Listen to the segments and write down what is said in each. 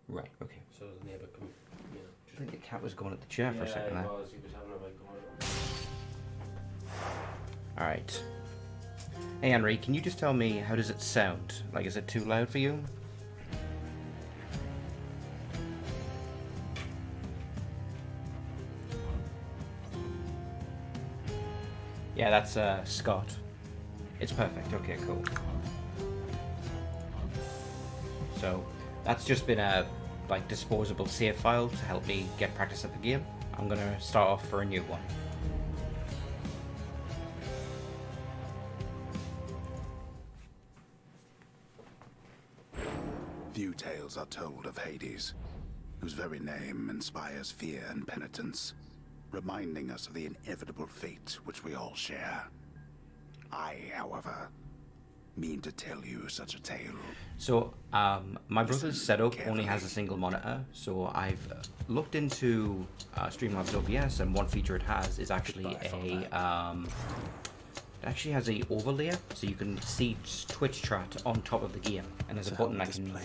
Right, okay. So the neighbour can, I think the cat was going at the chair for a second there. He was having a bit going on. Alright. Hey Henry, can you just tell me how does it sound? Like, is it too loud for you? Yeah, that's Scott. It's perfect. Okay, cool. So that's just been a disposable save file to help me get practice at the game. I'm gonna start off for a new one. Few tales are told of Hades, whose very name inspires fear and penitence, reminding us of the inevitable fate which we all share. I, however, mean to tell you such a tale. So, my brother's setup only has a single monitor, so I've looked into Streamlabs OBS, and one feature it has is actually it actually has a overlay, so you can see Twitch chat on top of the game, and there's a button I can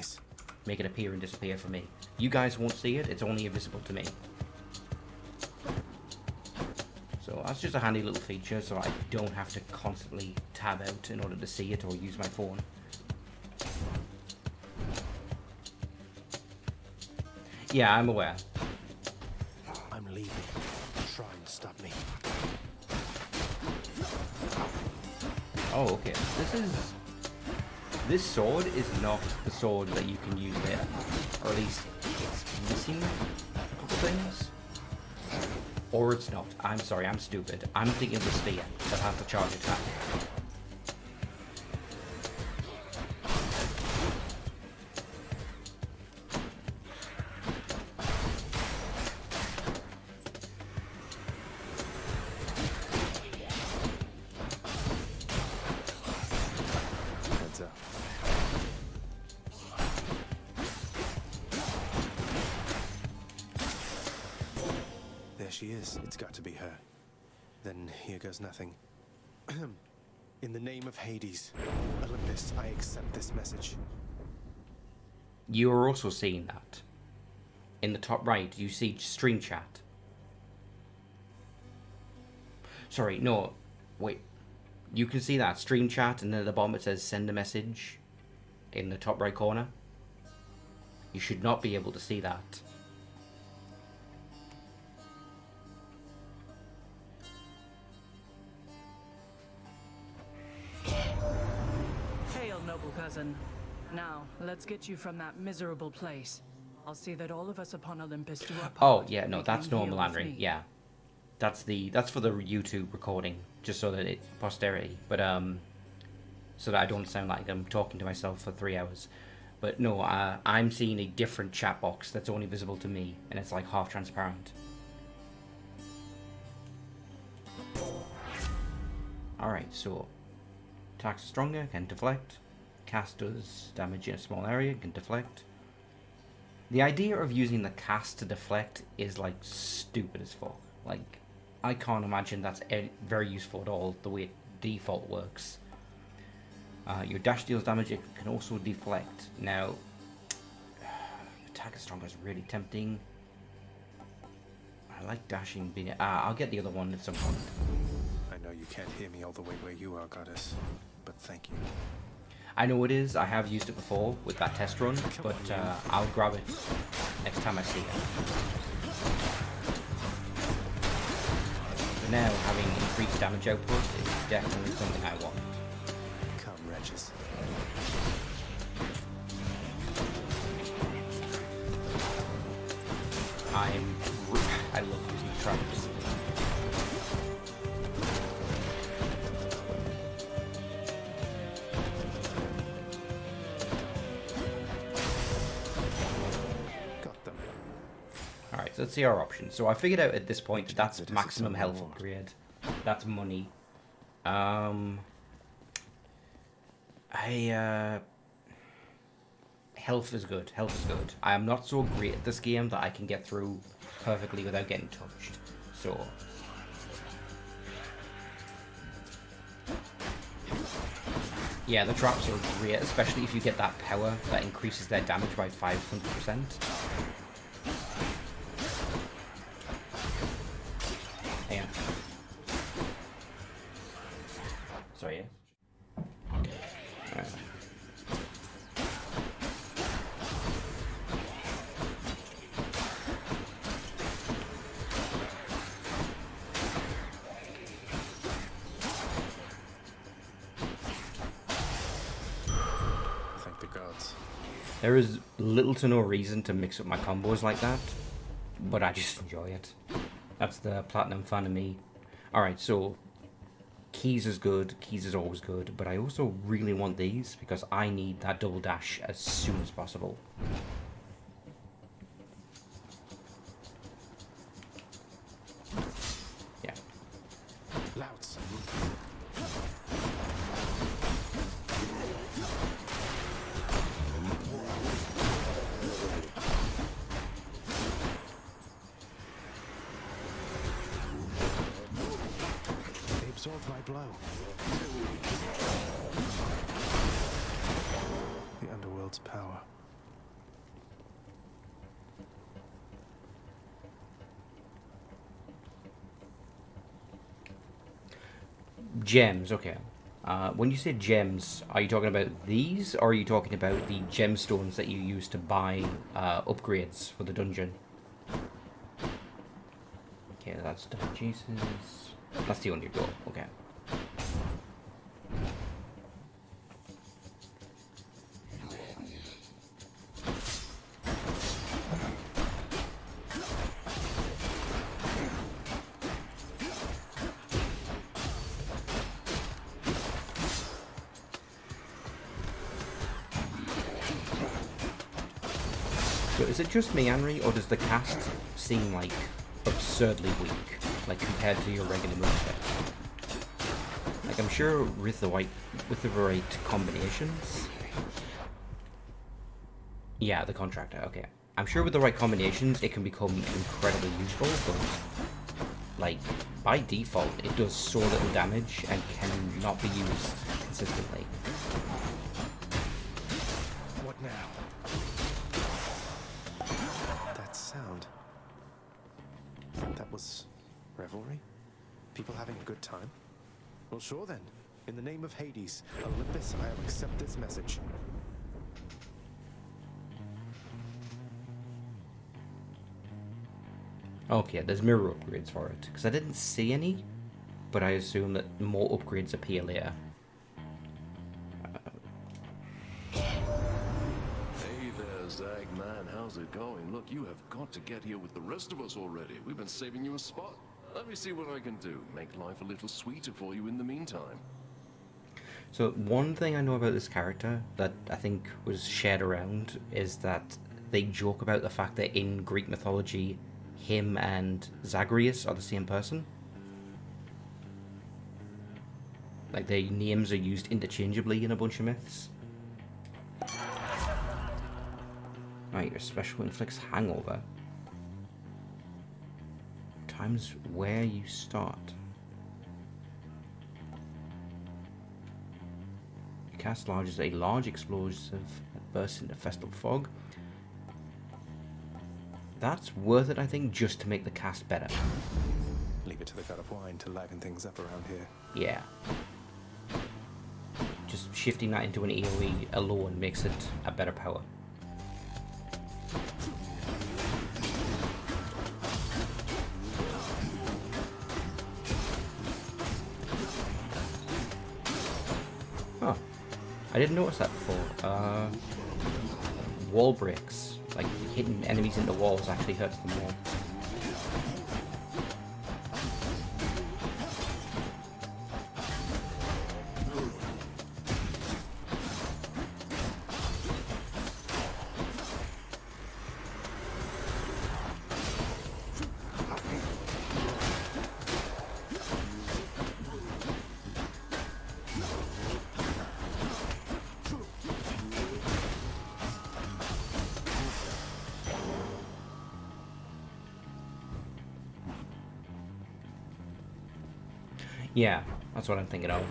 make it appear and disappear for me. You guys won't see it, it's only visible to me. So that's just a handy little feature, so I don't have to constantly tab out in order to see it or use my phone. Yeah, I'm aware. I'm leaving. Try and stop me. Oh, okay. This sword is not the sword that you can use there. Or at least it's missing a couple things. Or it's not. I'm sorry, I'm stupid. I'm thinking of the spear that has the charge attack. Heads up. There she is. It's got to be her. Then here goes nothing. In the name of Hades, Olympus, I accept this message. You are also seeing that. In the top right, you see stream chat. Sorry, no. Wait. You can see that stream chat, and then at the bottom it says send a message in the top right corner. You should not be able to see that. Hail, noble cousin. Now, let's get you from that miserable place. I'll see that all of us upon Olympus do our part. Oh, yeah, no, that's normal, Henry. Yeah. That's for the YouTube recording, just so that it's posterity. But, so that I don't sound like I'm talking to myself for 3 hours. But no, I'm seeing a different chat box that's only visible to me, and it's like half transparent. Alright, so attacks are stronger, can deflect. Cast does damage in a small area, can deflect. The idea of using the cast to deflect is like stupid as fuck. Like, I can't imagine that's very useful at all, the way it default works. Your dash deals damage, it can also deflect. Now, attack is stronger is really tempting. I like dashing being... I'll get the other one at some point. I know you can't hear me all the way where you are, Goddess, but thank you. I know it is, I have used it before with that test run, but I'll grab it next time I see it. But now, having increased damage output is definitely something I want. Come, wretches. I love using the traps. Got them. Alright, so let's see our options. So I figured out at this point that that's maximum health upgrade. That's money. Health is good. Health is good. I am not so great at this game that I can get through perfectly without getting touched. So Yeah, the traps are great, especially if you get that power that increases their damage by 500%. Yeah. Sorry, yeah. Alright. Thank the gods. There is little to no reason to mix up my combos like that, but I just enjoy it. That's the platinum fan of me. Alright, so keys is good, keys is always good, but I also really want these because I need that double dash as soon as possible. Yeah. Louts. They absorbed my blow. The underworld's power. Gems, okay. When you say gems, are you talking about these, or are you talking about the gemstones that you use to buy upgrades for the dungeon? Okay, that's done. Jesus. That's the only goal, okay. So is it just me, Henry, or does the cast seem like absurdly weak, like compared to your regular moveset? Like I'm sure with the right combinations. Yeah, the contractor. Okay, I'm sure with the right combinations it can become incredibly useful, but like by default it does so little damage and cannot be used consistently. What now? That sound. That was revelry? People having a good time? Well, sure then. In the name of Hades, Olympus, I will accept this message. Okay, there's mirror upgrades for it, because I didn't see any, but I assume that more upgrades appear later. Hey there, Zagman. How's it going? Look, you have got to get here with the rest of us already. We've been saving you a spot. Let me see what I can do. Make life a little sweeter for you in the meantime. So one thing I know about this character that I think was shared around is that they joke about the fact that in Greek mythology, him and Zagreus are the same person. Like their names are used interchangeably in a bunch of myths. Right, your special inflicts hangover. Times where you start. You cast large as a large explosive that bursts into festal fog. That's worth it, I think, just to make the cast better. Leave it to the god of wine to liven things up around here. Yeah. Just shifting that into an AoE alone makes it a better power. Oh, I didn't notice that before. Wall breaks. Like, hitting enemies into walls actually hurts them more. Yeah, that's what I'm thinking of.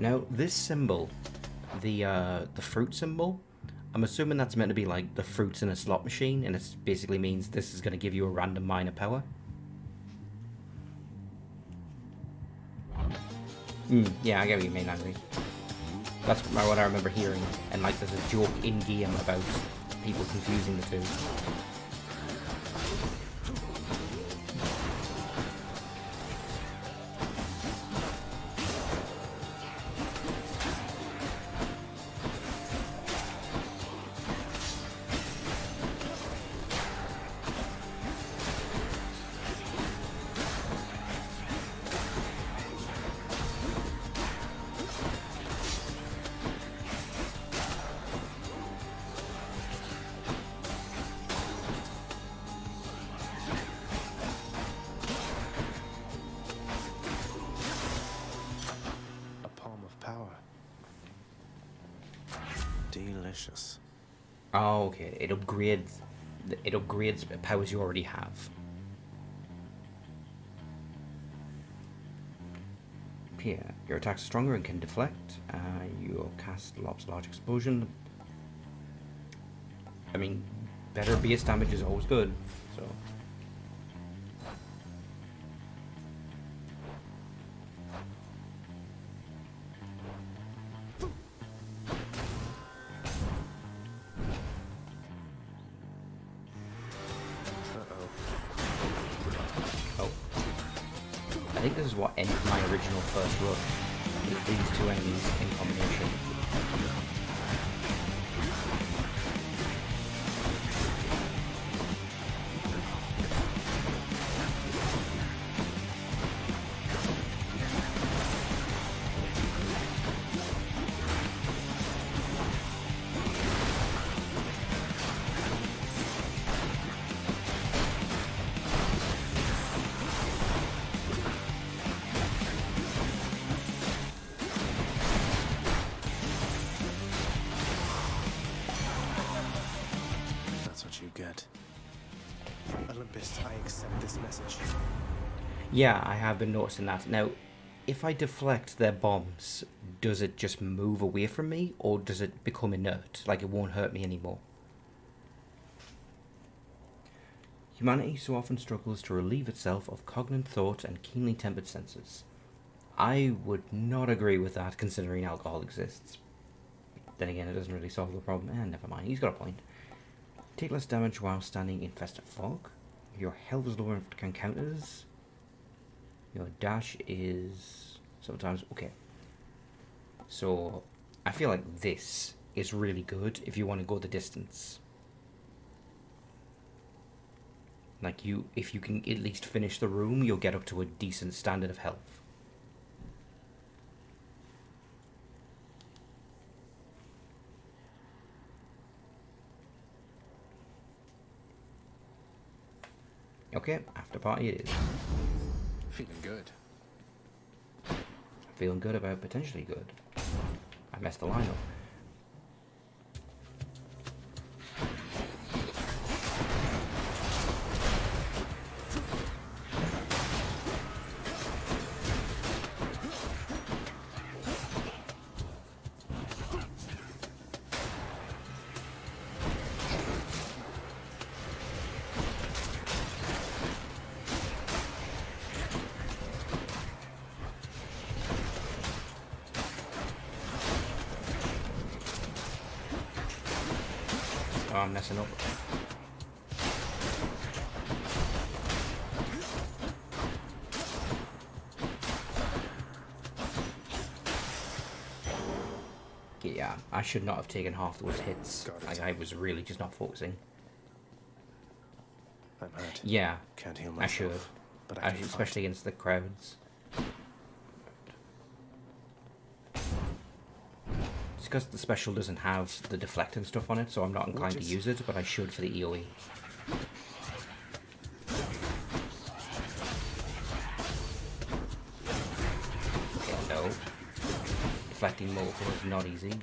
Now, this symbol, the fruit symbol, I'm assuming that's meant to be like the fruits in a slot machine, and it basically means this is going to give you a random minor power. Yeah, I get what you mean, Angry. That's what I remember hearing, and like there's a joke in-game about people confusing the two. A palm of power. Delicious. Oh, okay. It upgrades powers you already have. Yeah, your attacks are stronger and can deflect. You cast Lob's Large Explosion. I mean, better base damage is always good, so. Oh. I think this is what ended my original first run, with these two enemies in combination. That's what you get. Olympus, I accept this message. Yeah, I have been noticing that. Now, if I deflect their bombs, does it just move away from me, or does it become inert, like it won't hurt me anymore? Humanity so often struggles to relieve itself of cognate thought and keenly tempered senses. I would not agree with that, considering alcohol exists. Then again, it doesn't really solve the problem. Never mind, he's got a point. Take less damage while standing in festive fog. Your health is lower in encounters. Your dash is sometimes okay. So I feel like this is really good if you want to go the distance. Like if you can at least finish the room, you'll get up to a decent standard of health. Okay, after party it is. Feeling good. Feeling good about potentially good. I messed the line up. Oh, I'm messing up. Yeah, I should not have taken half those hits. Got it. Like, I was really just not focusing. I'm hurt. Yeah, Can't heal I should. myself. But I can Especially against the crowds. It's because the special doesn't have the deflect and stuff on it, so I'm not inclined to use it, but I should for the EOE. Okay, no. Deflecting multiple is not easy.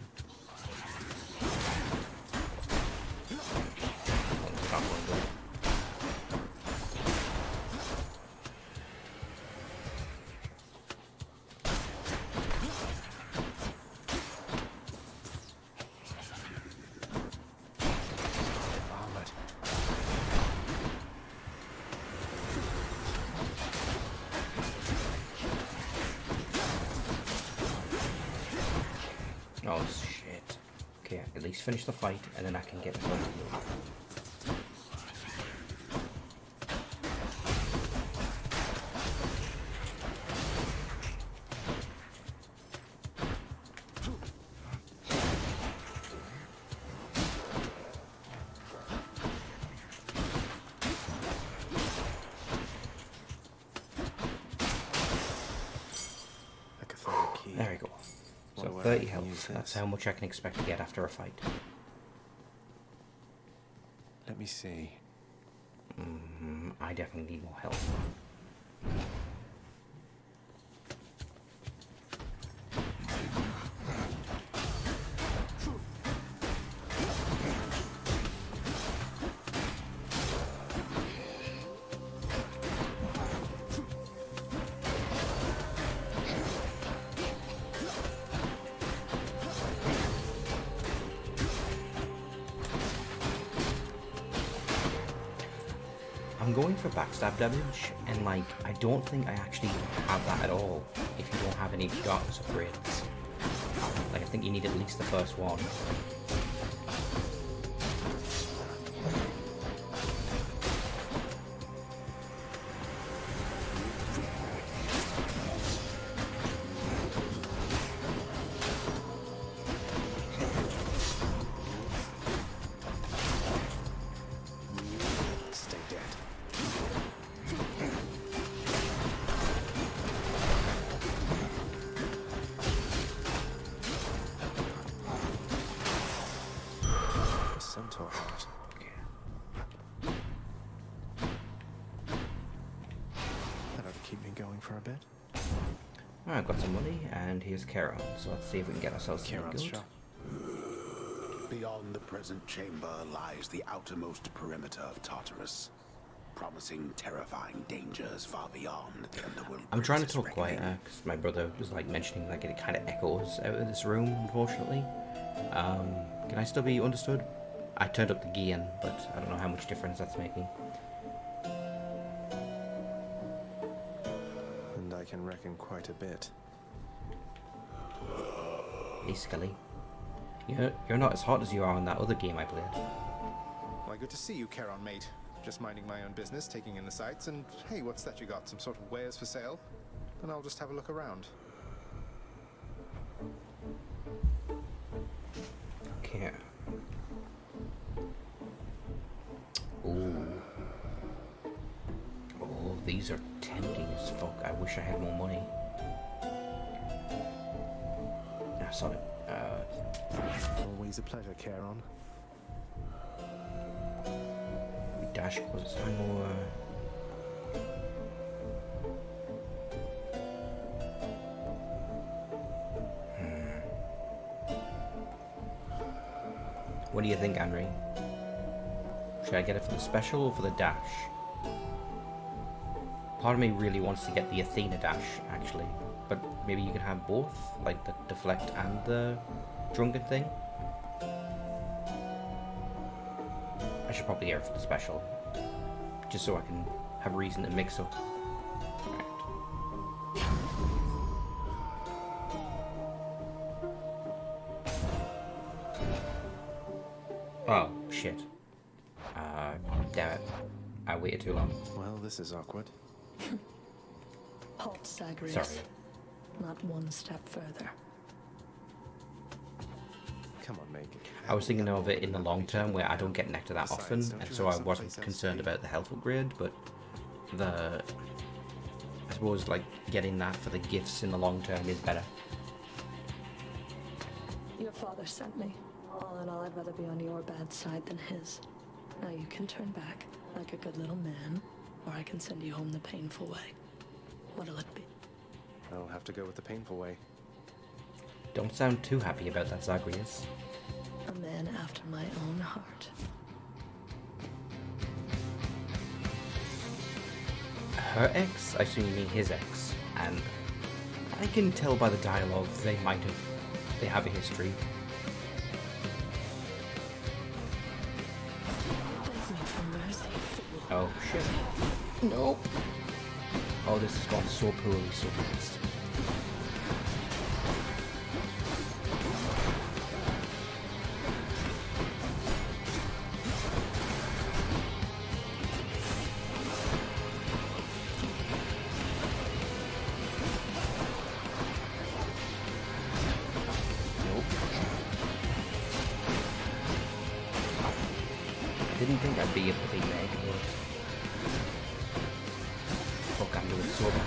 Oh, it's not going good. Oh shit. Okay, at least finish the fight and then I can get myself healed. A Catholic key. There we go. So Wonder where I 30 can health. use That's this. how much I can expect to get after a fight. Let me see. I definitely need more health. I'm going for backstab damage, and like, I don't think I actually have that at all if you don't have any darkness upgrades. Like, I think you need at least the first one. Stay dead. A centaur heart. That ought to keep me going for a bit. Alright, I've got some money, and here's Charon, so let's see if we can get ourselves some Charon's gold. shop. Beyond the present chamber lies the outermost perimeter of Tartarus, promising terrifying dangers far beyond the Underworld. I'm trying to Prince's talk reckoning. quieter, because my brother was like mentioning like it kind of echoes out of this room, unfortunately. Can I still be understood? I turned up the gain, but I don't know how much difference that's making. And I can reckon quite a bit. Hey Scully. You're not as hot as you are in that other game I played. Why, good to see you, Charon, mate. Just minding my own business, taking in the sights, and hey, what's that you got? Some sort of wares for sale? Then I'll just have a look around. Okay. Ooh. Oh, these are tempting as fuck. I wish I had more money. Ah, sorry. Always a pleasure, Charon. We dash cause hangover. What do you think, Henry? Should I get it for the special or for the dash? Part of me really wants to get the Athena dash, actually. But maybe you can have both? Like the deflect and the drunken thing? I should probably get it for the special. Just so I can have reason to mix up. Alright. Oh, shit. Damn it. I waited too long. Well, this is awkward. Halt, Zagreus. Sorry. Not one step further. Come on, Meg. I was thinking of it in the long term where I don't get nectar that Besides, often, don't and you so have I someplace wasn't else concerned to be? about the health upgrade, but I suppose like getting that for the gifts in the long term is better. Your father sent me. All in all, I'd rather be on your bad side than his. Now you can turn back, like a good little man, or I can send you home the painful way. What'll it be? I'll have to go with the painful way. Don't sound too happy about that, Zagreus. A man after my own heart. Her ex? I assume you mean his ex, and I can tell by the dialogue they have a history. Beg me for mercy, fool. Oh shit. Nope. Oh, this has gone so poorly so fast. didn't think I'd be a big Meg, but fuck, I'm doing so bad.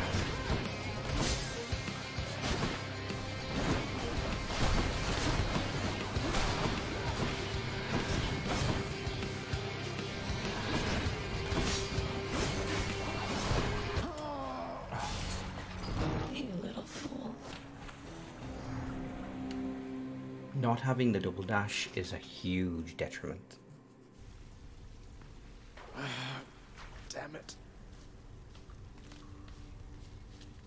You little fool. Not having the double dash is a huge detriment. Damn it.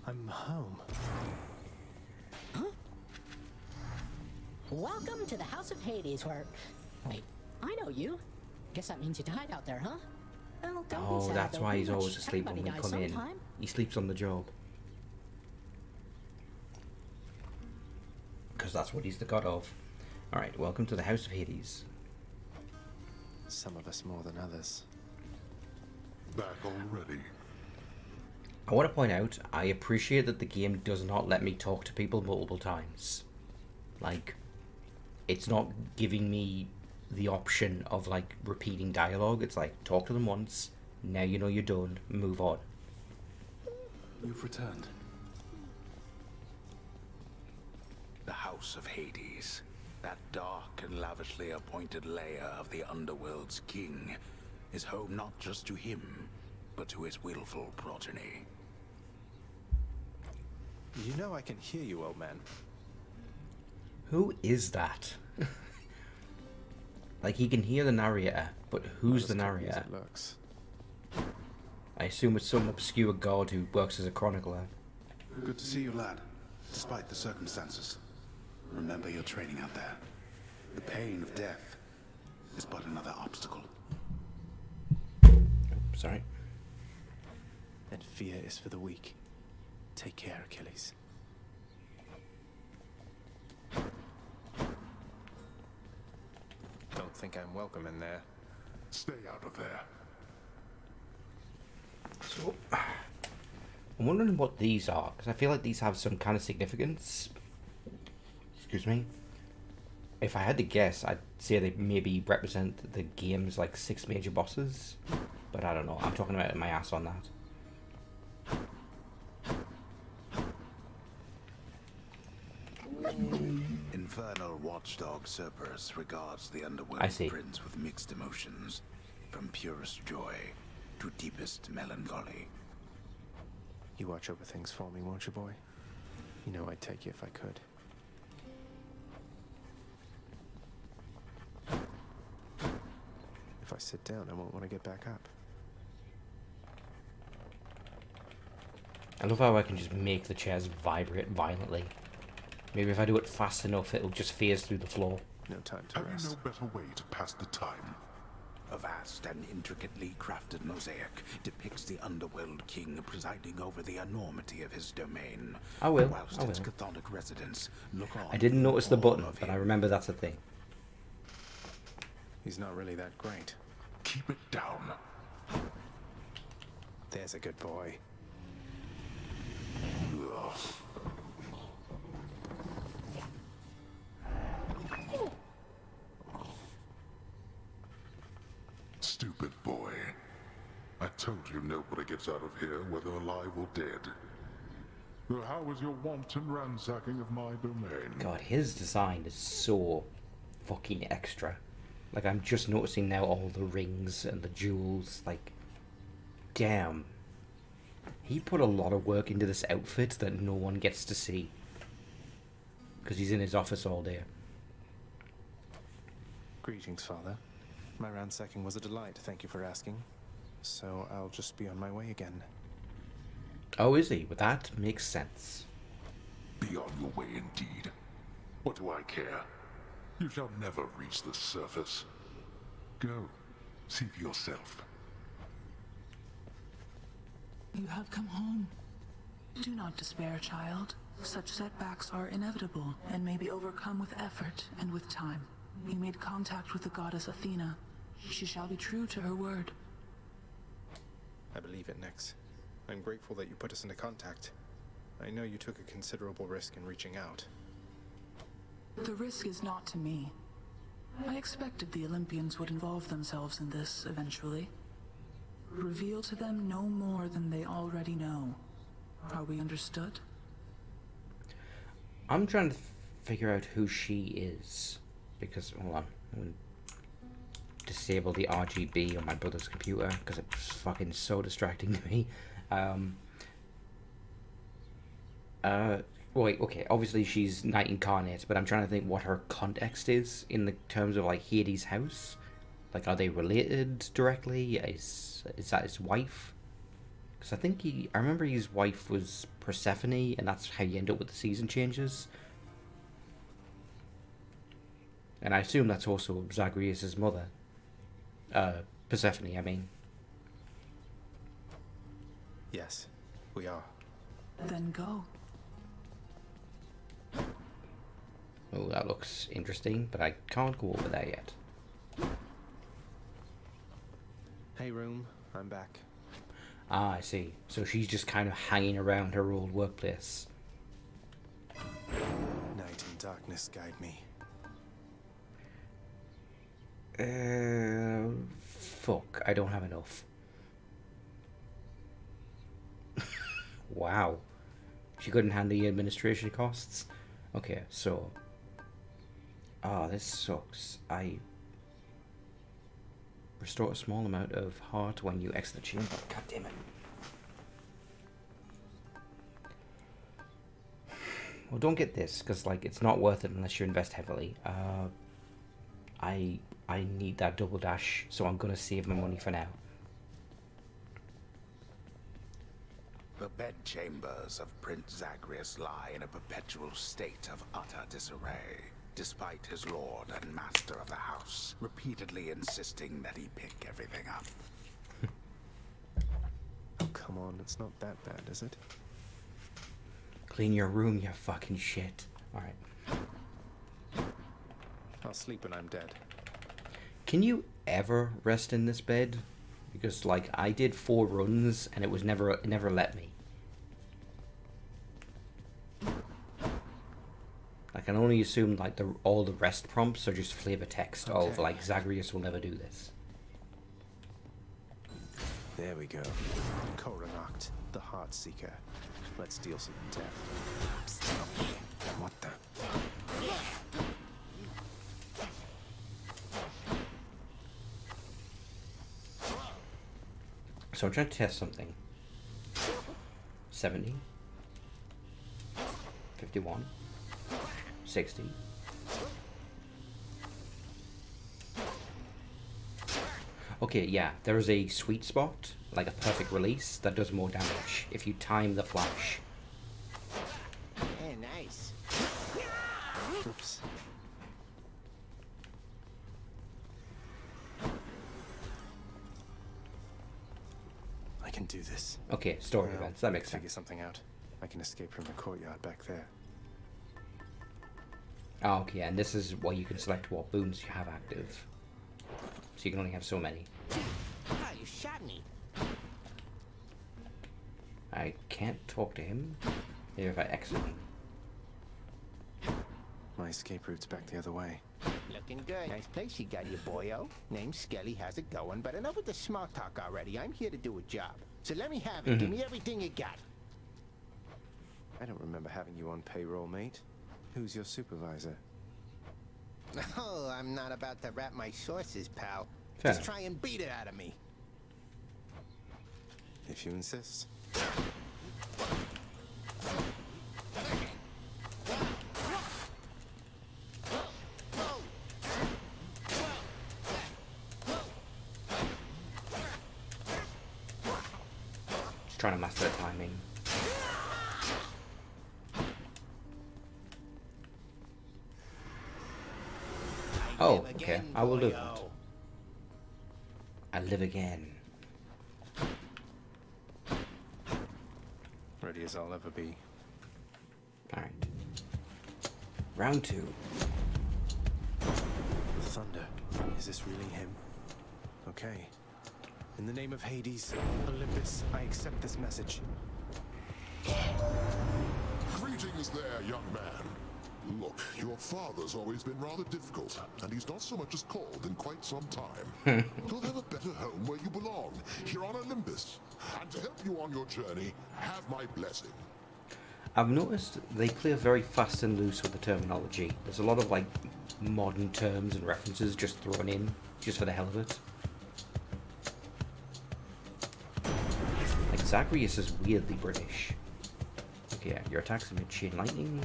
I'm home. Welcome to the House of Hades, where... Wait, I know you. Guess that means you died out there, huh? Well, don't be Oh, sad, that's though. why he's Pretty always much asleep when we everybody come dies in. sometime. He sleeps on the job. Because that's what he's the god of. Alright, welcome to the House of Hades. Some of us more than others. Back already. I want to point out, I appreciate that the game does not let me talk to people multiple times. Like, it's not giving me the option of, like, repeating dialogue. It's like, talk to them once, now you know you're done, move on. You've returned. The House of Hades. That dark and lavishly appointed lair of the Underworld's king is home not just to him, but to his willful progeny. You know I can hear you, old man. Who is that? Like, he can hear the narrator, but who's the Not as creepy as narrator? it looks. I assume it's some obscure god who works as a chronicler. Good to see you, lad. Despite the circumstances. Remember your training out there. The pain of death is but another obstacle. Sorry. And fear is for the weak. Take care, Achilles. Don't think I'm welcome in there. Stay out of there. So, I'm wondering what these are, because I feel like these have some kind of significance. Excuse me. If I had to guess, I'd say they maybe represent the game's, like, 6 major bosses. But I don't know. I'm talking about my ass on that. Infernal watchdog Cerberus regards the I Underworld see. prince with mixed emotions, from purest joy to deepest melancholy. You watch over things for me, won't you, boy? You know I'd take you if I could. If I sit down, I won't want to get back up. I love how I can just make the chairs vibrate violently. Maybe if I do it fast enough, it'll just phase through the floor. No time to Have you rest. no better way to pass the time? A vast and intricately crafted mosaic depicts the Underworld king presiding over the enormity of his domain. I will, Whilst I its will. chthonic residents look on. I didn't notice the in button, awe of but I him. remember that's a thing. He's not really that great. Keep it down. There's a good boy. Ugh. Stupid boy. I told you nobody gets out of here, whether alive or dead. So how was your wanton ransacking of my domain? God, his design is so fucking extra. Like, I'm just noticing now all the rings and the jewels. Like, damn. He put a lot of work into this outfit that no one gets to see. Because he's in his office all day. Greetings, Father. My ransacking was a delight, thank you for asking. So I'll just be on my way again. Oh, is he? Well, that makes sense. Be on your way indeed. What do I care? You shall never reach the surface. Go, see for yourself. You have come home. Do not despair, child. Such setbacks are inevitable and may be overcome with effort and with time. We made contact with the goddess Athena. She shall be true to her word. I believe it, Nyx. I'm grateful that you put us into contact. I know you took a considerable risk in reaching out. The risk is not to me. I expected the Olympians would involve themselves in this eventually. Reveal to them no more than they already know. Are we understood? I'm trying to figure out who she is. Because, hold on. I'm gonna disable the RGB on my brother's computer because it's fucking so distracting to me. Wait, okay, obviously she's Night Incarnate, but I'm trying to think what her context is in the terms of like Hades' house. Like, are they related directly? Is that his wife? Because I remember his wife was Persephone, and that's how you end up with the season changes. And I assume that's also Zagreus' mother. Persephone, I mean. Yes, we are. Then go. Oh, that looks interesting, but I can't go over there yet. Hey, room. I'm back. Ah, I see. So she's just kind of hanging around her old workplace. Night and darkness guide me. Fuck. I don't have enough. Wow. She couldn't handle the administration costs? Okay, so... Ah, this sucks. I... Restore a small amount of heart when you exit the chamber. God damn it. Well, don't get this, because, like, it's not worth it unless you invest heavily. I need that double dash, so I'm gonna save my money for now. The bedchambers of Prince Zagreus lie in a perpetual state of utter disarray, despite his lord and master of the house repeatedly insisting that he pick everything up. Oh, come on, it's not that bad, is it? Clean your room, you fucking shit. Alright. I'll sleep when I'm dead. Can you ever rest in this bed? Because, like, I did 4 runs and it never let me. I can only assume, like, all the rest prompts are just flavor text of, like, Zagreus will never do this. There we go. Coronacht, the Heart Seeker. Let's deal some death. What the? So I'm trying to test something. 70. 51. 60. Okay, yeah, there is a sweet spot, like a perfect release, that does more damage if you time the flash. Hey, nice. Oops. I can do this. Okay, story events, that makes figure sense. something out. I can escape from the courtyard back there. Oh, okay, and this is where you can select what boons you have active. So you can only have so many. Oh, you shot me. I can't talk to him. Maybe if I exit him. My escape route's back the other way. Looking good. Nice place you got here, boyo. Name's Skelly. How's it going? But enough with the small talk already. I'm here to do a job. So let me have it. Give me everything you got. I don't remember having you on payroll, mate. Who's your supervisor? Oh, I'm not about to wrap my sources, pal. Fair Just enough. try and beat it out of me. If you insist. Just trying to master the timing. Oh, okay. I will do that. I live again. Ready as I'll ever be. Alright. Round 2. Thunder. Is this really him? Okay. In the name of Hades, Olympus, I accept this message. Greetings there, young man. Look, your father's always been rather difficult, and he's not so much as called in quite some time. You'll have a better home where you belong, here on Olympus. And to help you on your journey, have my blessing. I've noticed they play very fast and loose with the terminology. There's a lot of like modern terms and references just thrown in, just for the hell of it. Like Zagreus is weirdly British. Okay, your attacks emit chain lightning.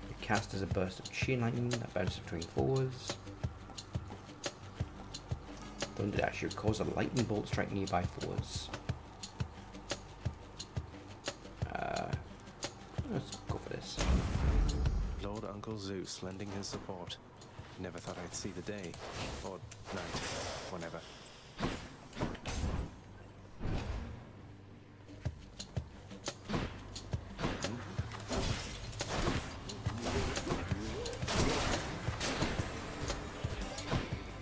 Your cast is a burst of chain lightning that bounces between foes. Thunder Dash, you cause a lightning bolt strike nearby foes. Let's go for this. Lord Uncle Zeus lending his support. Never thought I'd see the day. Or night. Whenever.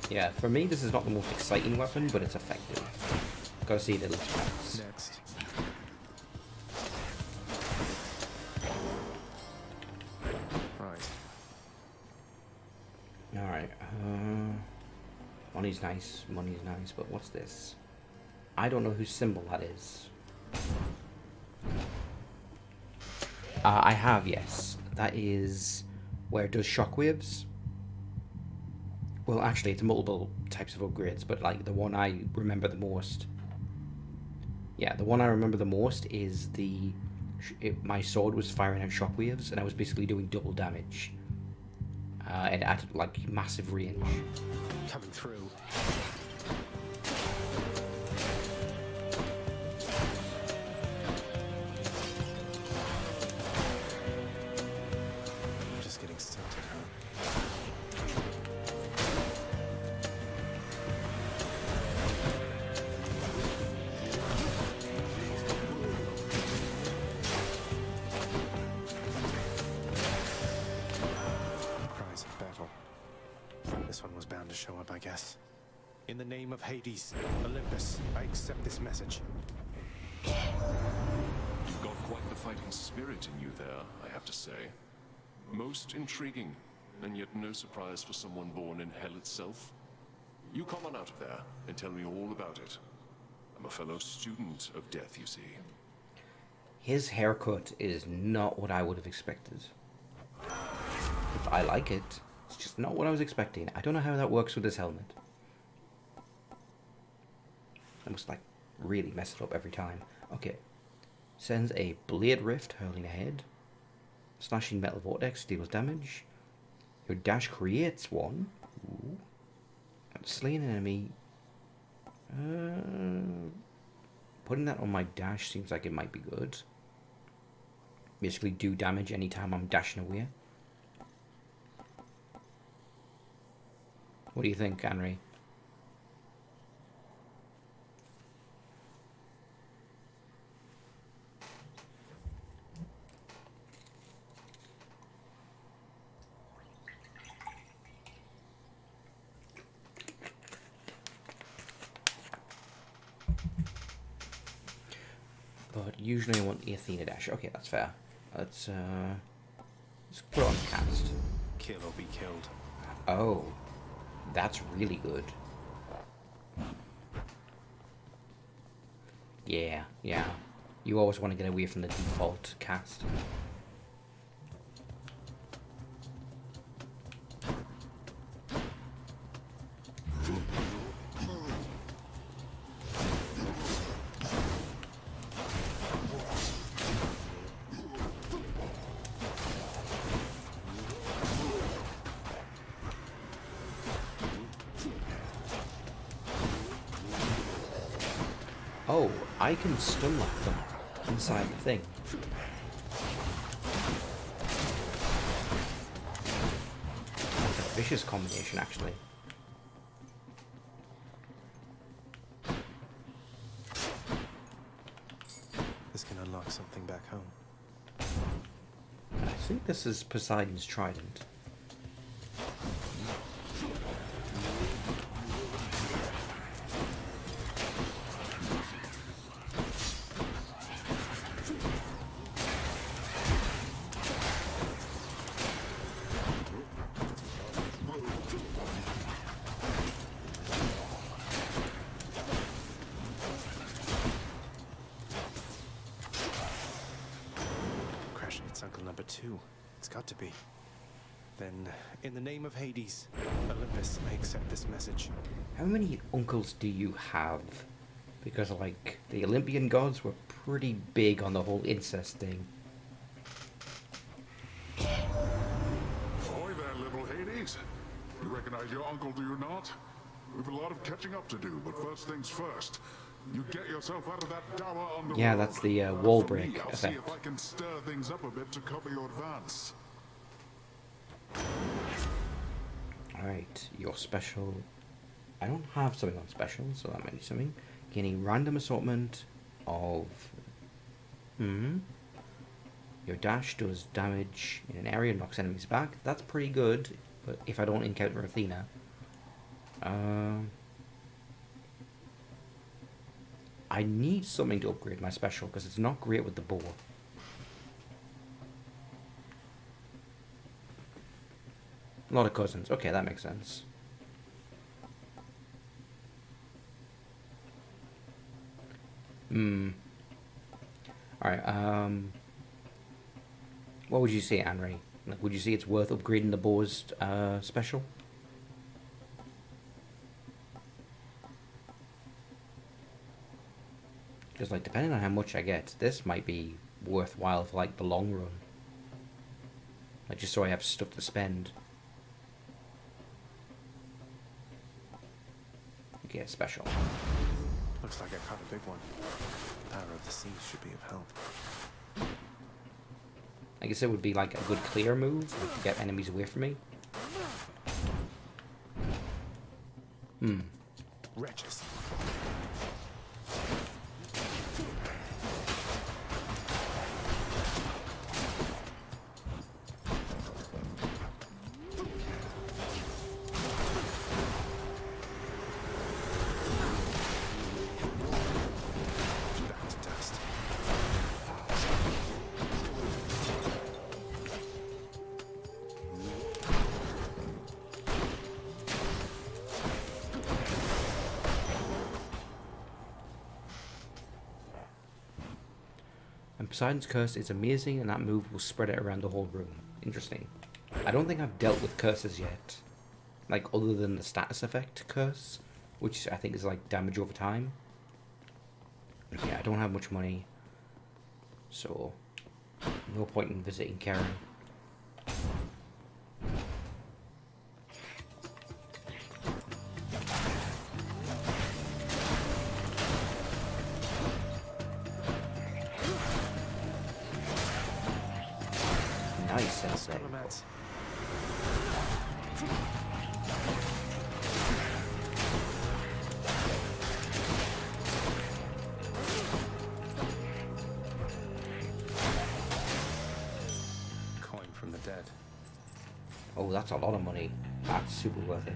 Yeah, for me this is not the most exciting weapon, but it's effective. Gotta see it at least once. Next. Alright, money's nice, but what's this? I don't know whose symbol that is. I have, yes. That is where it does shockwaves. Well, actually, it's multiple types of upgrades, but like the one I remember the most. Yeah, the one I remember the most is my sword was firing out shockwaves, and I was basically doing double damage. And at like massive range. Coming through. Just getting stunted, huh? This one was bound to show up, I guess. In the name of Hades, Olympus, I accept this message. You've got quite the fighting spirit in you there, I have to say. Most intriguing, and yet no surprise for someone born in hell itself. You come on out of there and tell me all about it. I'm a fellow student of death, you see. His haircut is not what I would have expected. I like it. It's just not what I was expecting. I don't know how that works with his helmet. I must like really mess it up every time. Okay. Sends a blade rift hurling ahead. Slashing metal vortex deals damage. Your dash creates one. Ooh. Slaying an enemy. Putting that on my dash seems like it might be good. Basically do damage anytime I'm dashing away. What do you think, Henry? But usually I want the Athena dash. Okay, that's fair. Let's put on cast. Kill or be killed. Oh. That's really good. Yeah. You always want to get away from the default cast. Oh, I can stun lock them inside the thing. That's a vicious combination, actually. This can unlock something back home. I think this is Poseidon's trident. too. It's got to be. Then, in the name of Hades, Olympus, I accept this message. How many uncles do you have? Because, like, the Olympian gods were pretty big on the whole incest thing. Ahoy there, little Hades. You recognize your uncle, do you not? We've a lot of catching up to do, but first things first. You get yourself out of that tower on the Yeah, road. that's the wall For me, break I'll see effect. if I can stir things up a bit to cover your advance. Alright, your special... I don't have something on special, so that might be something. Gaining random assortment of... Your dash does damage in an area and knocks enemies back. That's pretty good, but if I don't encounter Athena... I need something to upgrade my special, because it's not great with the bow. A lot of cousins. Okay, that makes sense. Alright, what would you say, Anri? Like, would you say it's worth upgrading the bow's special? Because, like, depending on how much I get, this might be worthwhile for, like, the long run. Like, just so I have stuff to spend. Okay, special. Looks like I caught a big one. Power of the Seas should be of help. I guess it would be, like, a good clear move, like, to get enemies away from me. Wretches. Back to dust. And Poseidon's Curse is amazing, and that move will spread it around the whole room. Interesting. I don't think I've dealt with curses yet. Like, other than the status effect curse, which I think is like damage over time. Yeah, I don't have much money, so no point in visiting Karen. Nice, Sensei. Diplomats. Coin from the dead. Oh, that's a lot of money. That's super worth it.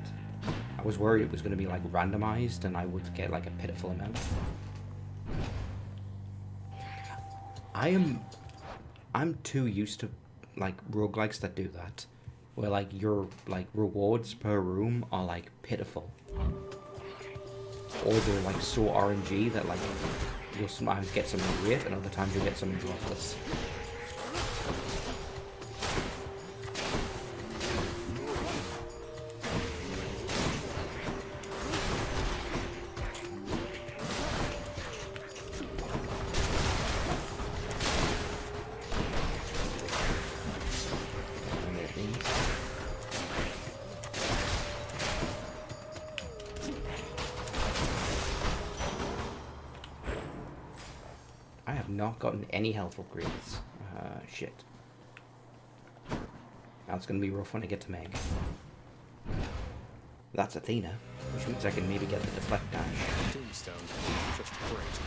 I was worried it was going to be like randomized and I would get like a pitiful amount. I'm too used to like roguelikes that do that, where like your like rewards per room are like pitiful, or they're like so RNG that like you'll sometimes get something great and other times you'll get something worthless. I have not gotten any health upgrades. Shit. Now it's gonna be rough when I get to Meg. That's Athena, which means I can maybe get the deflect dash. Tombstone. Just great.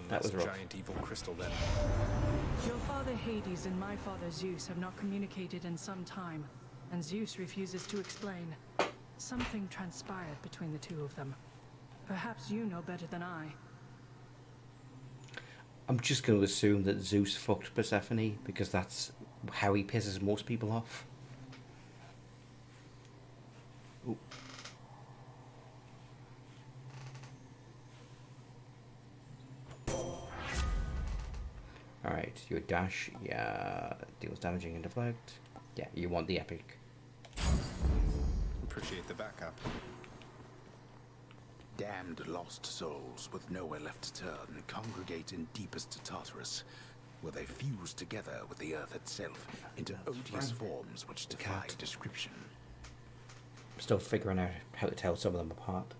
That was rough. giant evil crystal then. Your father Hades and my father Zeus have not communicated in some time, and Zeus refuses to explain. Something transpired between the two of them. Perhaps you know better than I. I'm just going to assume that Zeus fucked Persephone because that's how he pisses most people off. Ooh. Alright, your dash, yeah, deals damaging and deflect. Yeah, you want the epic. Appreciate the backup. Damned lost souls with nowhere left to turn congregate in deepest Tartarus, where they fuse together with the earth itself into odious forms which defy description. I'm still figuring out how to tell some of them apart.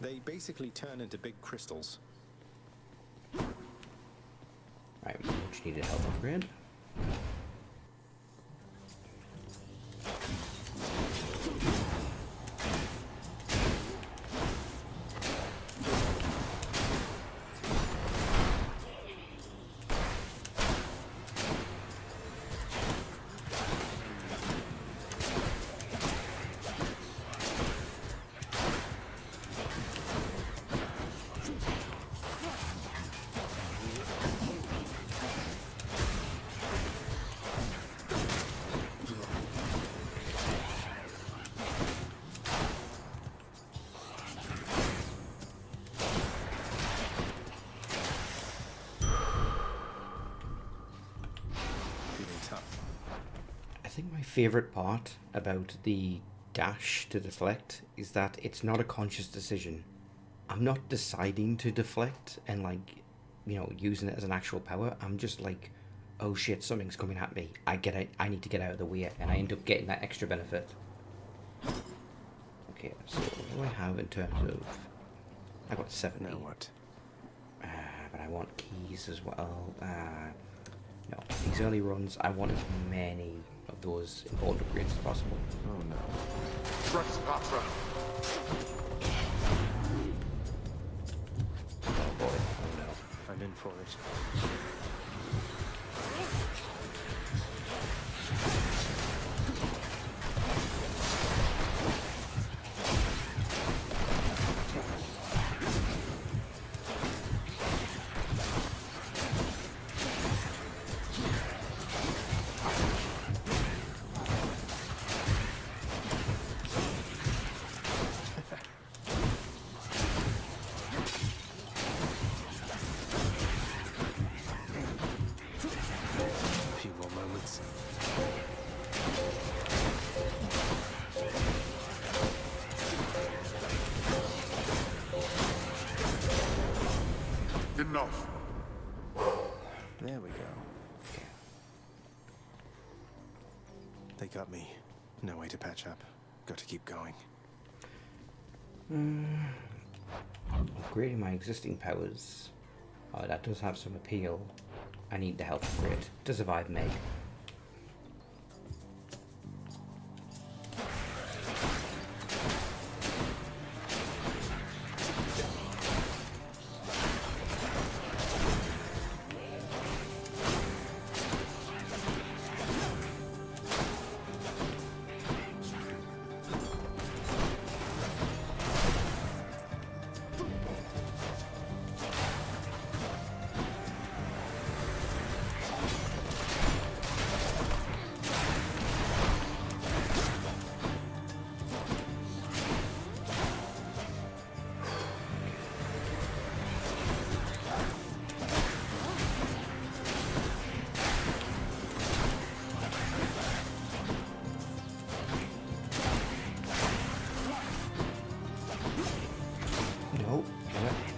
They basically turn into big crystals. Right, which needed health upgrade. I think my favourite part about the dash to deflect is that it's not a conscious decision. I'm not deciding to deflect and, like, you know, using it as an actual power. I'm just like, oh shit, something's coming at me. I need to get out of the way, and I end up getting that extra benefit. Okay, so what do I have in terms of... I got 70. Now what? But I want keys as well. No, these early runs, I want as many of those important upgrades as possible. Oh no. Rex Patra. Oh boy, oh no. I'm in for it. Enough. There we go. They got me. No way to patch up. Got to keep going. Upgrading my existing powers. Oh, that does have some appeal. I need the health upgrade to survive Meg.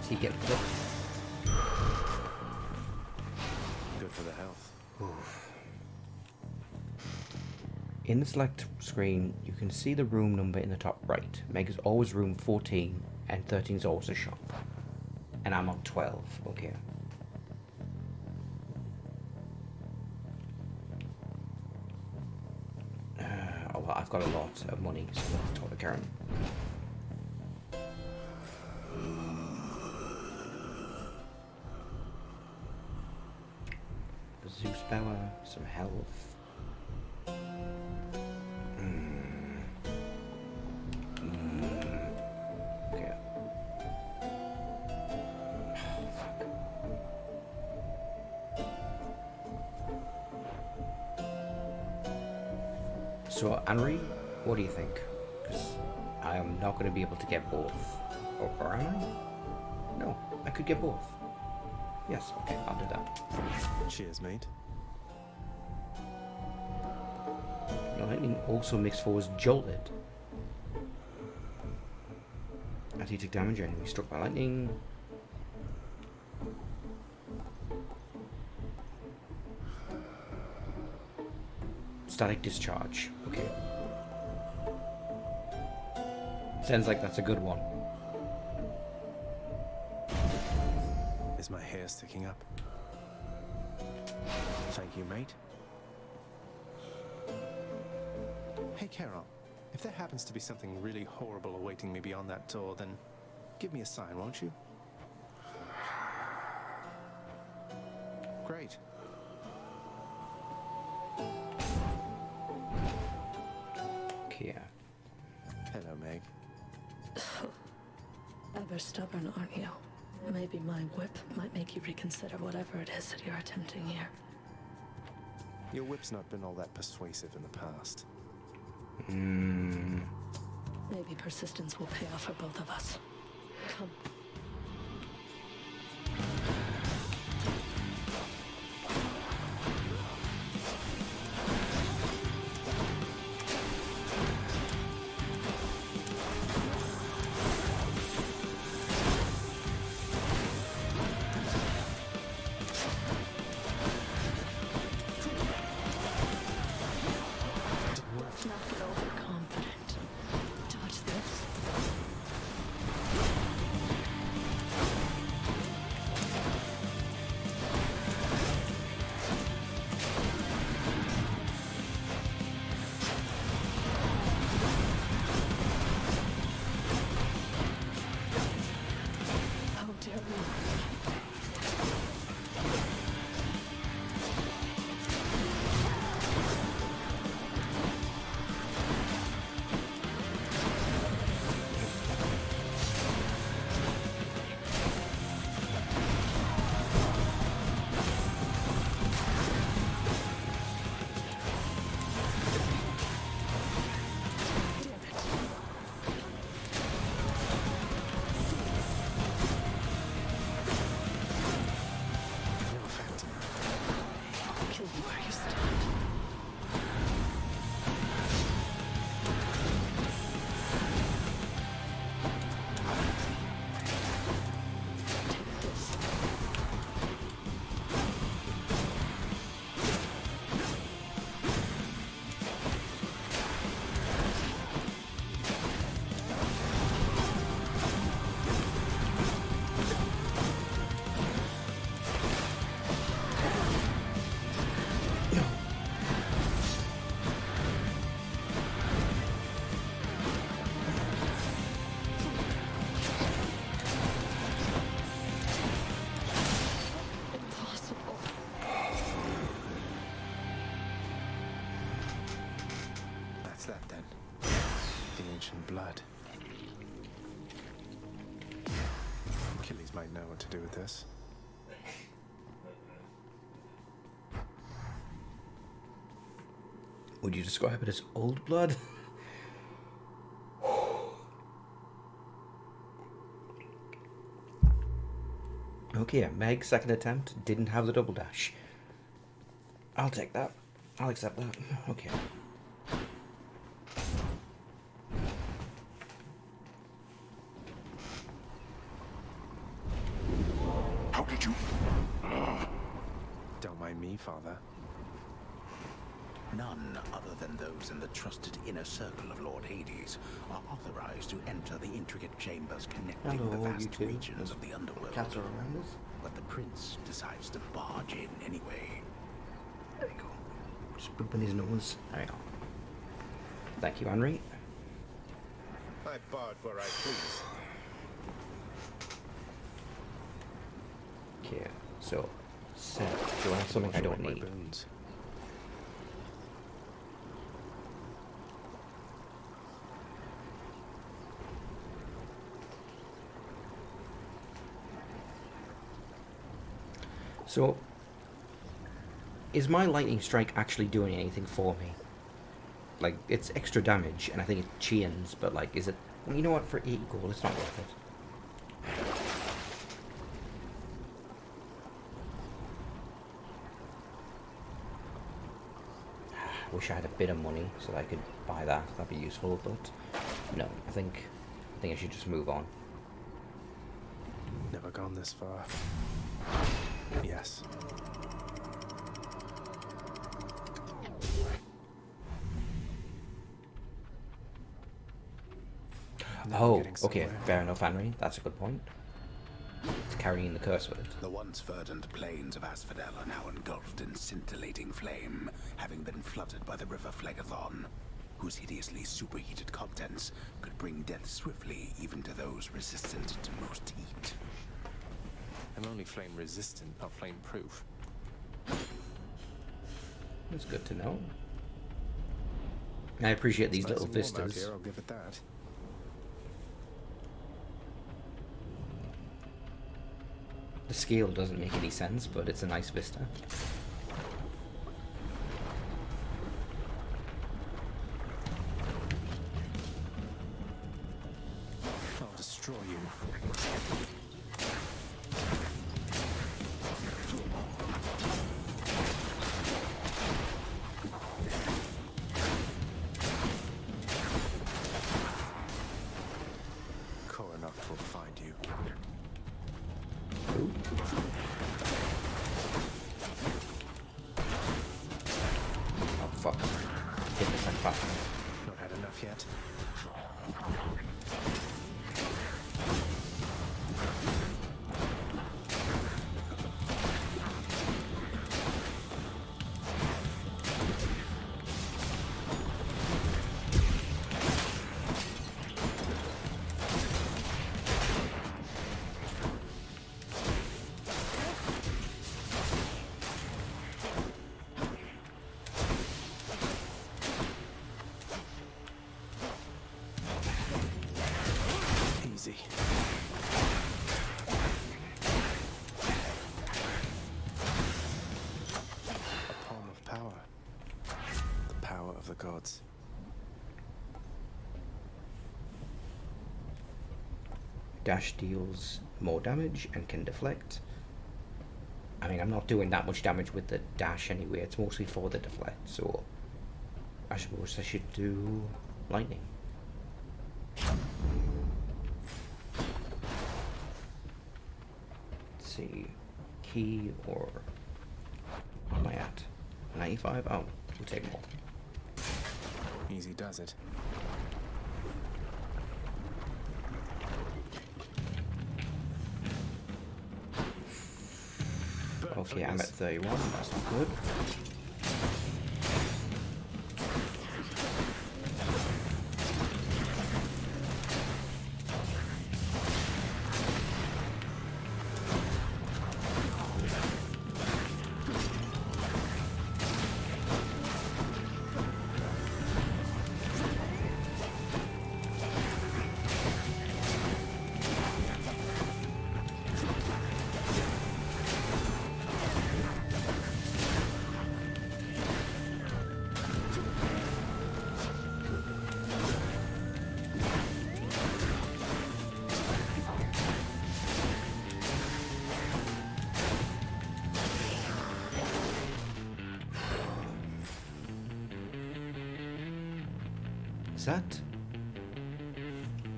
He gets it. Good for the health. Oof. In the select screen, you can see the room number in the top right. Meg is always room 14, and 13 is always a shop. And I'm on 12. Okay. Oh, well, I've got a lot of money, so I'll talk to Karen. power, some health. Okay. Oh, fuck. So, Henry, what do you think? Because I am not going to be able to get both. Or am I? No, I could get both. Yes, okay, I'll do that. Cheers, mate. The lightning also makes foes jolted. After you take damage, your enemy struck by lightning. Static discharge. Okay. Sounds like that's a good one. Is my hair sticking up? Thank you, mate. Hey, Carol. If there happens to be something really horrible awaiting me beyond that door, then give me a sign, won't you? Great. Okay. Hello, Meg. Ever stubborn, aren't you? Maybe my whip might make you reconsider whatever it is that you're attempting here. Your whip's not been all that persuasive in the past. Maybe persistence will pay off for both of us. Come. Not get overconfident. Dodge this. How dare you? No effect. I'll kill you where you stand. Take this. Impossible. That's that then. The ancient blood. Achilles might know what to do with this. Would you describe it as old blood? Okay, Meg's second attempt didn't have the double dash. I'll take that. I'll accept that. Okay. How did you? Don't mind me, Father. None other than those in the trusted inner circle of Lord Hades are authorized to enter the intricate chambers connecting the Hello, you vast two. regions of the underworld. Cats are around us. But the prince decides to barge in anyway. There you go. Just booping his nose. There you go. Thank you, Henry. I barge where I please. Okay, so So, do I have something I don't need? Bones. So, is my lightning strike actually doing anything for me? Like, it's extra damage, and I think it chains, but like, is it... You know what, for 80 gold, it's not worth it. I wish I had a bit of money so that I could buy that. That'd be useful, but no, I think I should just move on. Never gone this far. Yes. Oh, okay, fair enough, Henry. That's a good point. It's carrying the curse with it. The once verdant plains of Asphodel are now engulfed in scintillating flame, having been flooded by the river Phlegethon, whose hideously superheated contents could bring death swiftly even to those resistant to most heat. I'm only flame resistant, not flame proof. That's good to know. I appreciate these It's little nice and warm out vistas. here, I'll give it that. The scale doesn't make any sense, but it's a nice vista. I'll destroy you. Coronoct will find you. Oh fuck. Hit this like fast. Not had enough yet. Easy. A palm of power. The power of the gods. Dash deals more damage and can deflect. I mean, I'm not doing that much damage with the dash anyway. It's mostly for the deflect, so I suppose I should do lightning. Let's see, key or what am I at? 95? Oh, we'll take more. Easy does it. Okay, I'm at 31. That's not good.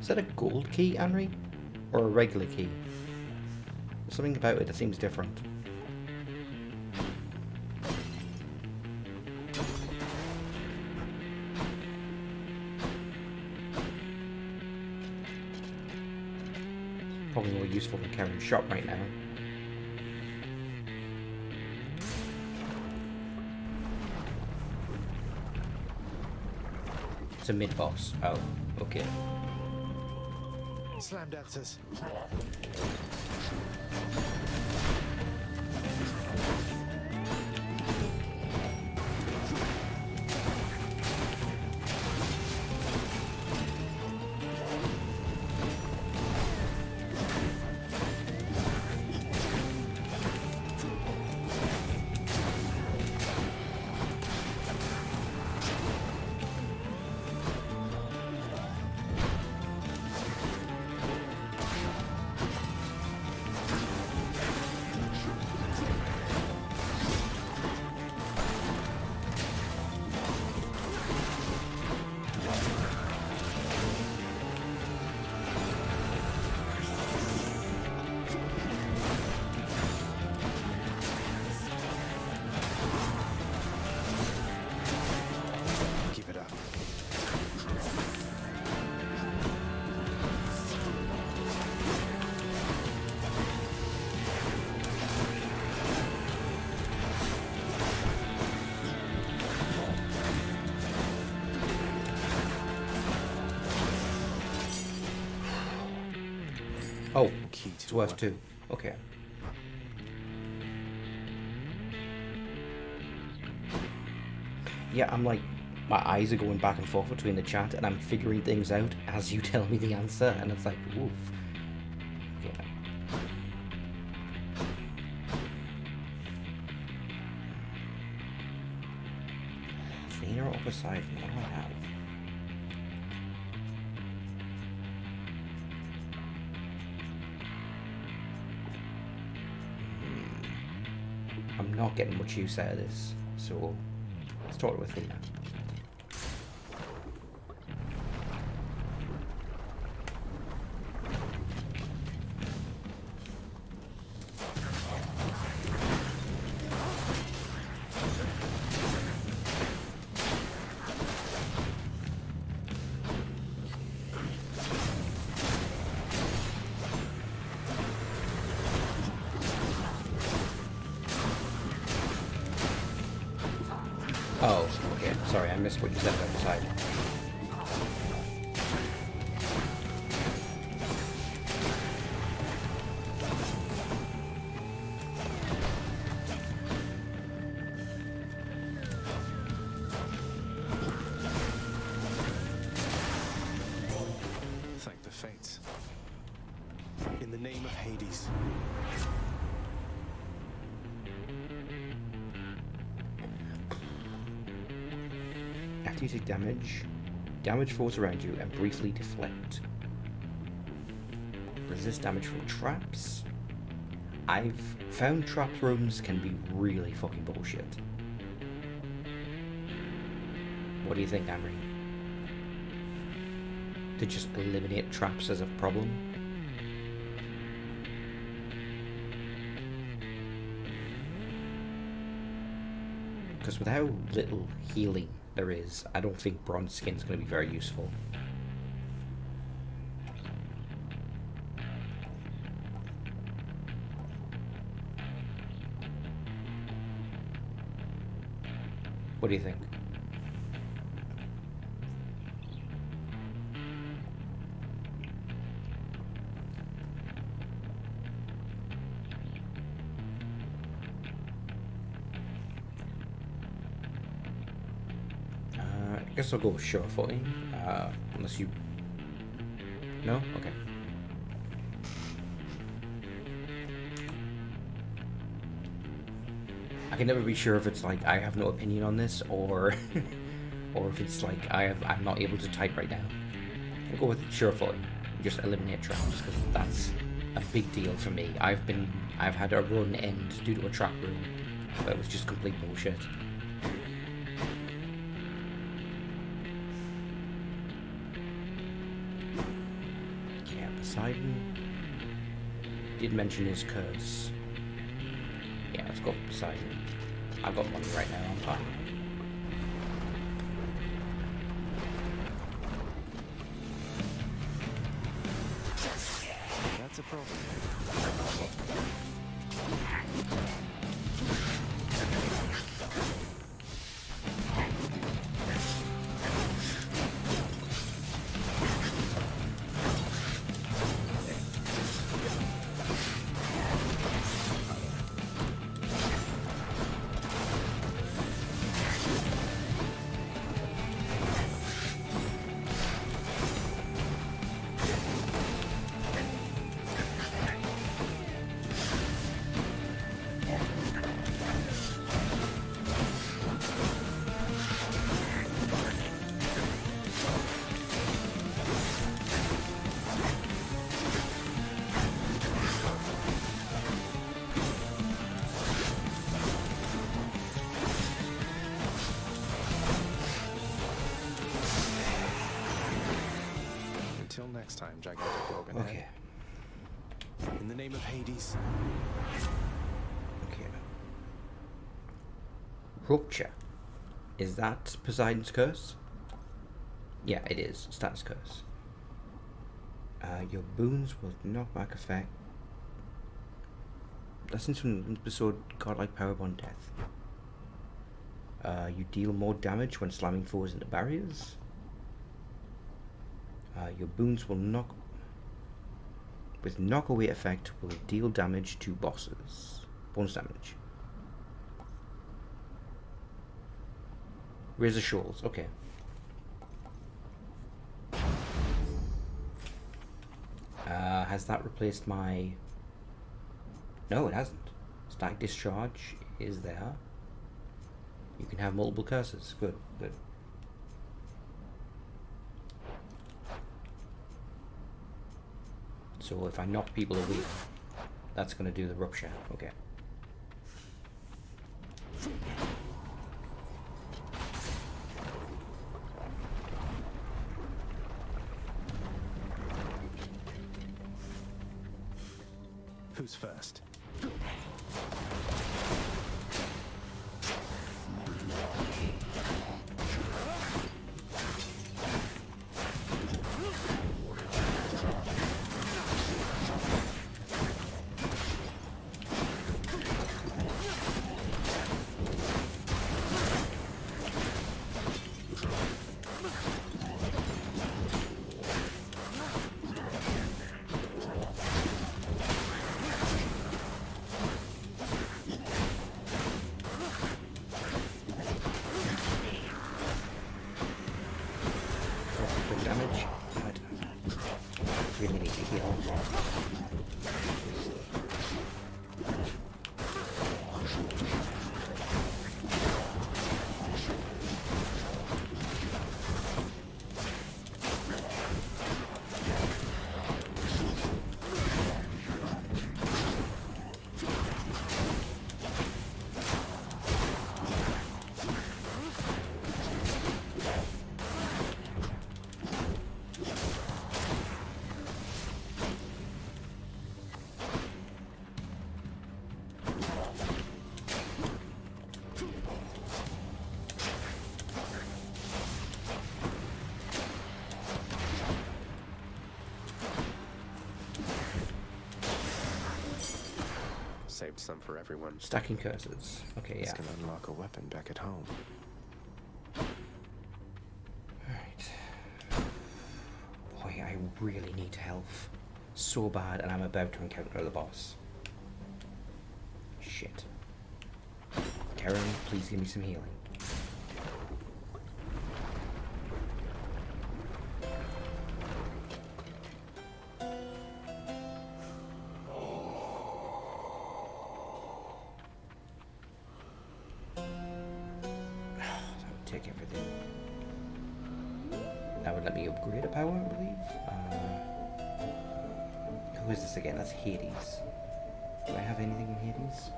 Is that a gold key, Henry? Or a regular key? There's something about it that seems different. Probably more useful than carrying shot right now. It's a mid-boss. Oh, okay. Slam dancers. Oh, Key to it's a worth weapon. 2. Okay. Yeah, I'm like, my eyes are going back and forth between the chat, and I'm figuring things out as you tell me the answer, and it's like, oof. Okay. Athena or Poseidon? What do I have? I'm not getting much use out of this, so let's start with Athena. Oh, okay. Sorry, I missed what you said about Poseidon. Thank the fates. In the name of Hades. After you take damage, damage falls around you and briefly deflect. Resist damage from traps. I've found trap rooms can be really fucking bullshit. What do you think, Amory? To just eliminate traps as a problem? Because with how little healing there is, I don't think bronze skin's going to be very useful. What do you think? I guess I'll go with sure-footing, unless you... No? Okay. I can never be sure if it's like I have no opinion on this, or or if it's like I'm not able to type right now. I'll go with sure-footing. Just eliminate traps, because that's a big deal for me. I've had a run end due to a trap room, but it was just complete bullshit. Poseidon did mention his curse. Yeah, let's go for Poseidon. I've got money right now, I'm fine. That's appropriate. Until next time, gigantic Gorgon. Okay. In the name of Hades. Okay. Rupture. Is that Poseidon's curse? Yeah, it is. Status curse. Your boons will knock back effect. Lessons from the episode Godlike Power Bond Death. You deal more damage when slamming foes into barriers. Your boons will knock with knockaway effect will deal damage to bosses. Bonus damage. Razor Shoals, okay. Has that replaced my... No, it hasn't. Static Discharge is there. You can have multiple curses. Good, good. So if I knock people away, that's going to do the rupture. Okay. Who's first? Damage, but really need to heal. Saved some for everyone. Stacking curses. Okay, This yeah. can unlock a weapon back at home. Alright. Boy, I really need health. So bad, and I'm about to encounter the boss. Shit. Karen, please give me some healing. Take everything. That would let me upgrade a power, I believe. Who is this again? That's Hades. Do I have anything in Hades?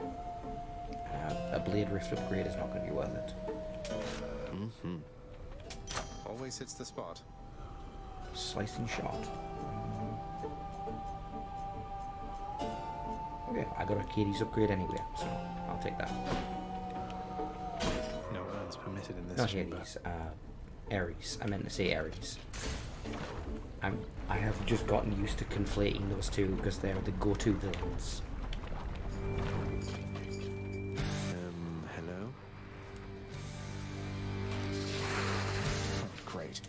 A Blade Rift upgrade is not going to be worth it. Mm-hmm. Always hits the spot. Slicing shot. Okay, I got a Hades upgrade anyway, so I'll take that. No guns permitted in this Not chamber. Hades, Ares. I meant to say Ares. I have just gotten used to conflating those two because they're the go-to villains. Hello? Oh, great.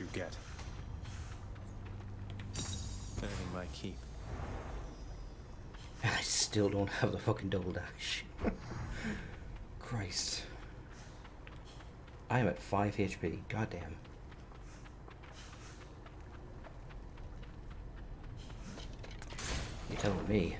you get. Earning my keep. And I still don't have the fucking double dash. Christ. I am at 5 HP. Goddamn. You're telling me.